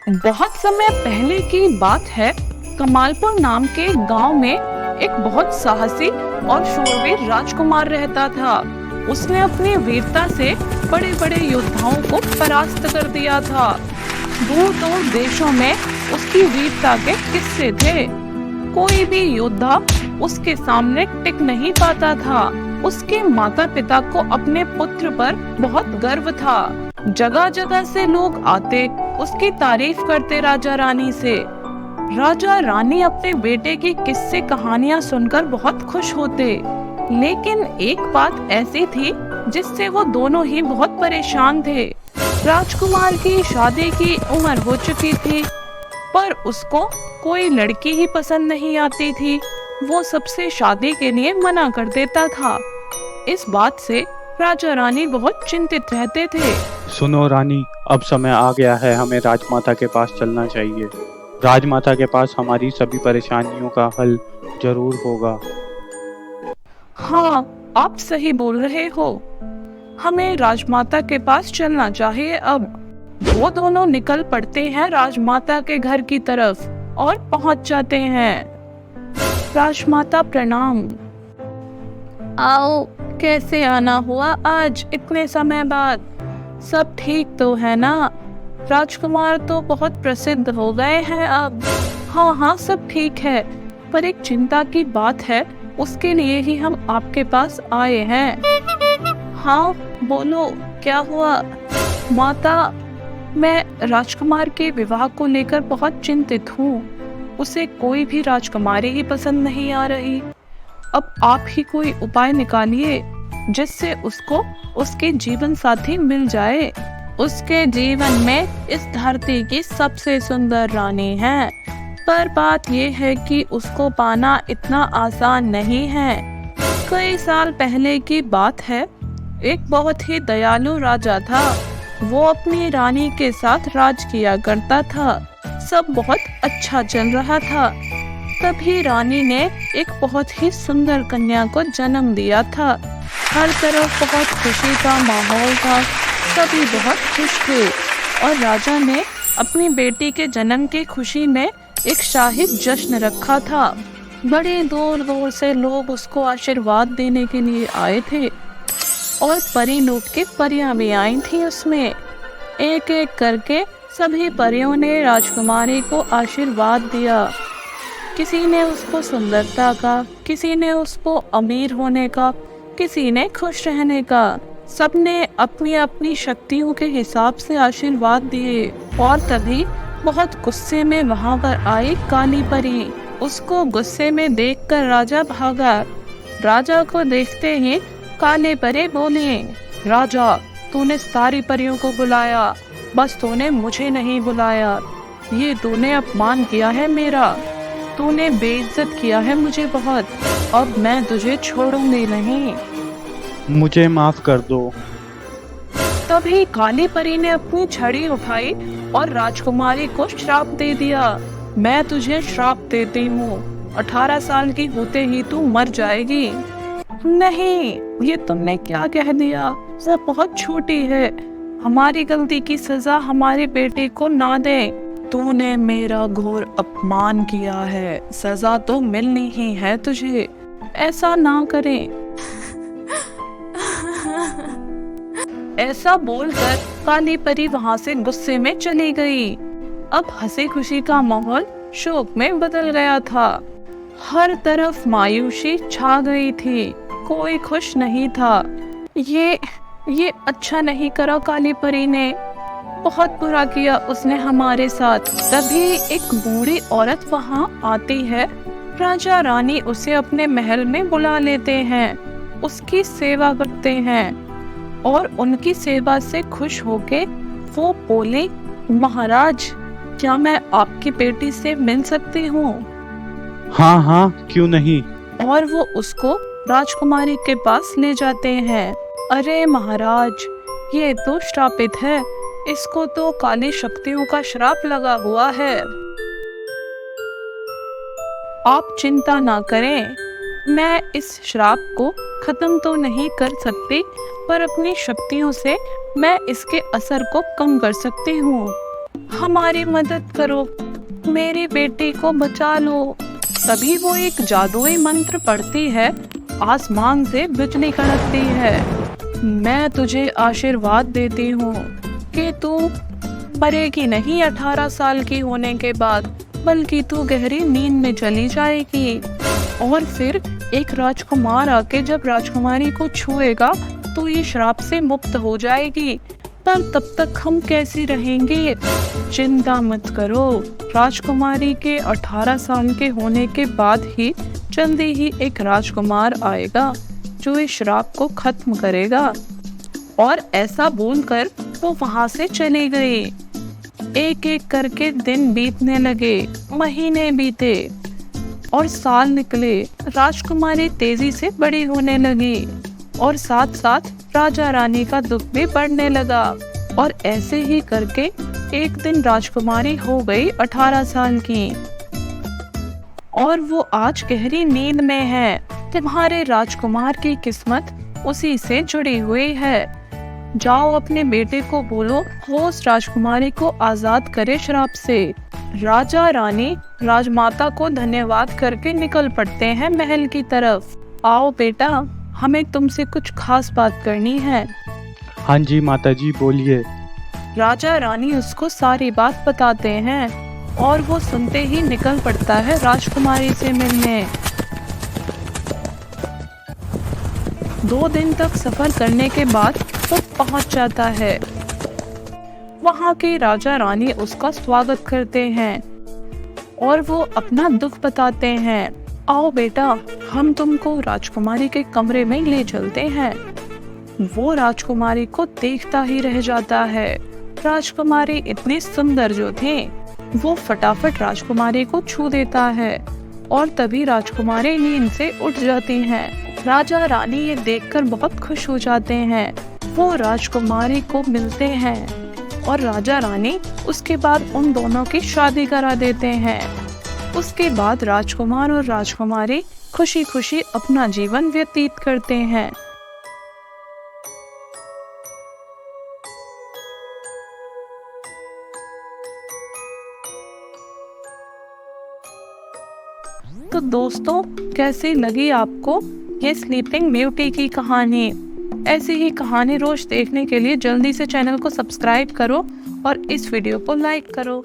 बहुत समय पहले की बात है। कमालपुर नाम के गांव में एक बहुत साहसी और शूरवीर राजकुमार रहता था। उसने अपनी वीरता से बड़े बड़े योद्धाओं को परास्त कर दिया था। दूर दूर देशों में उसकी वीरता के किस्से थे। कोई भी योद्धा उसके सामने टिक नहीं पाता था। उसके माता पिता को अपने पुत्र पर बहुत गर्व था। जगह जगह से लोग आते उसकी तारीफ करते राजा रानी से। राजा रानी अपने बेटे की किस्से कहानियां सुनकर बहुत खुश होते। लेकिन एक बात ऐसी थी जिससे वो दोनों ही बहुत परेशान थे। राजकुमार की शादी की उम्र हो चुकी थी, पर उसको कोई लड़की ही पसंद नहीं आती थी। वो सबसे शादी के लिए मना कर देता था। इस बात से राजा रानी बहुत चिंतित रहते थे। सुनो रानी, अब समय आ गया है, हमें राजमाता के पास चलना चाहिए। राजमाता के पास हमारी सभी परेशानियों का हल जरूर होगा। हाँ, आप सही बोल रहे हो। हमें राजमाता के पास चलना चाहिए। अब वो दोनों निकल पड़ते हैं राजमाता के घर की तरफ और पहुंच जाते हैं। राजमाता प्रणाम। आओ, कैसे आना हुआ आज इतने समय बाद? सब ठीक तो है ना? राजकुमार तो बहुत प्रसिद्ध हो गए हैं अब। हाँ हाँ, सब ठीक है, पर एक चिंता की बात है, उसके लिए ही हम आपके पास आए हैं। हाँ बोलो, क्या हुआ? माता, मैं राजकुमार के विवाह को लेकर बहुत चिंतित हूँ। उसे कोई भी राजकुमारी ही पसंद नहीं आ रही। अब आप ही कोई उपाय निकालिए जिससे उसको उसके जीवन साथी मिल जाए। उसके जीवन में इस धरती की सबसे सुंदर रानी है, पर बात यह है कि उसको पाना इतना आसान नहीं है। कई साल पहले की बात है, एक बहुत ही दयालु राजा था। वो अपनी रानी के साथ राज किया करता था। सब बहुत अच्छा चल रहा था। तभी रानी ने एक बहुत ही सुंदर कन्या को जन्म दिया था। हर तरफ बहुत खुशी का माहौल था। सभी बहुत खुश थे और राजा ने अपनी बेटी के जन्म की खुशी में एक शाही जश्न रखा था। बड़े दूर दूर से लोग उसको आशीर्वाद देने के लिए आए थे और परी लोग की परियां भी आई थी उसमें। एक एक करके सभी परियों ने राजकुमारी को आशीर्वाद दिया। किसी ने उसको सुंदरता का, किसी ने उसको अमीर होने का, किसी ने खुश रहने का। सबने अपनी अपनी शक्तियों के हिसाब से आशीर्वाद दिए। और तभी बहुत गुस्से में वहां पर आई काली परी। उसको गुस्से में देखकर राजा भागा। राजा को देखते ही काले परी बोले, राजा, तूने सारी परियों को बुलाया, बस तूने मुझे नहीं बुलाया। ये तूने अपमान किया है मेरा। तूने बेइज्जत किया है मुझे बहुत। अब मैं तुझे छोड़ूंगी नहीं। मुझे माफ कर दो। तभी काली परी ने अपनी छड़ी उठाई और राजकुमारी को श्राप दे दिया। मैं तुझे श्राप देती हूँ, 18 साल की होते ही तू मर जाएगी। नहीं, ये तुमने क्या कह दिया? सब बहुत छोटी है। हमारी गलती की सजा हमारे बेटे को ना दे। तूने मेरा घोर अपमान किया है, सजा तो मिलनी ही है तुझे। ऐसा ना करें। ऐसा बोलकर काली परी वहां से गुस्से में चली गई। अब हंसी खुशी का माहौल शोक में बदल गया था। हर तरफ मायूसी छा गई थी। कोई खुश नहीं था। ये अच्छा नहीं करा काली परी ने। बहुत बुरा किया उसने हमारे साथ। तभी एक बूढ़ी औरत वहां आती है। राजा रानी उसे अपने महल में बुला लेते हैं, उसकी सेवा करते हैं और उनकी सेवा से खुश होके वो बोले, महाराज, क्या मैं आपकी बेटी से मिल सकती हूँ? हाँ हाँ, क्यों नहीं। और वो उसको राजकुमारी के पास ले जाते हैं। अरे महाराज, ये तो श्रापित है, इसको तो काली शक्तियों का श्राप लगा हुआ है। आप चिंता ना करें, मैं इस श्राप को खत्म तो नहीं कर सकती, पर अपनी शक्तियों से मैं इसके असर को कम कर सकती हूँ। हमारी मदद करो, मेरे बेटे को बचा लो। तभी वो एक जादुई मंत्र पढ़ती है, आसमान से बिजली कड़कती है। मैं तुझे आशीर्वाद देती हूँ कि तू मरेगी नहीं 18 साल की होने के बाद, बल्कि तू गहरी नींद में चली जाएगी। और फिर एक राजकुमार आके जब राजकुमारी को छुएगा तो ये श्राप से मुक्त हो जाएगी। पर तब तक हम कैसी रहेंगे? चिंता मत करो, राजकुमारी के 18 साल के होने के बाद ही जल्दी ही एक राजकुमार आएगा जो इस श्राप को खत्म करेगा। और ऐसा बोलकर वो वहां से चली गई। एक एक करके दिन बीतने लगे, महीने बीते और साल निकले। राजकुमारी तेजी से बड़ी होने लगी और साथ साथ राजा रानी का दुख भी बढ़ने लगा। और ऐसे ही करके एक दिन राजकुमारी हो गई 18 साल की और वो आज गहरी नींद में है। तुम्हारे राजकुमार की किस्मत उसी से जुड़ी हुई है। जाओ अपने बेटे को बोलो वो उस राजकुमारी को आजाद करे श्राप से। राजा रानी राजमाता को धन्यवाद करके निकल पड़ते हैं महल की तरफ। आओ बेटा, हमें तुमसे कुछ खास बात करनी है। हाँ जी माता जी, बोलिए। राजा रानी उसको सारी बात बताते हैं और वो सुनते ही निकल पड़ता है राजकुमारी से मिलने। 2 दिन तक सफर करने के बाद वो पहुंच जाता है। वहां के राजा रानी उसका स्वागत करते हैं और वो अपना दुख बताते हैं। आओ बेटा, हम तुमको राजकुमारी के कमरे में ले चलते हैं। वो राजकुमारी को देखता ही रह जाता है। राजकुमारी इतनी सुंदर जो थे, वो फटाफट राजकुमारी को छू देता है और तभी राजकुमारी नींद से उठ जाती हैं। राजा रानी ये देखकर बहुत खुश हो जाते हैं। वो राजकुमारी को मिलते हैं और राजा रानी उसके बाद उन दोनों की शादी करा देते हैं। उसके बाद राजकुमार और राजकुमारी खुशी खुशी अपना जीवन व्यतीत करते हैं। तो दोस्तों, कैसी लगी आपको ये स्लीपिंग ब्यूटी की कहानी? ऐसी ही कहानी रोज देखने के लिए जल्दी से चैनल को सब्सक्राइब करो और इस वीडियो को लाइक करो।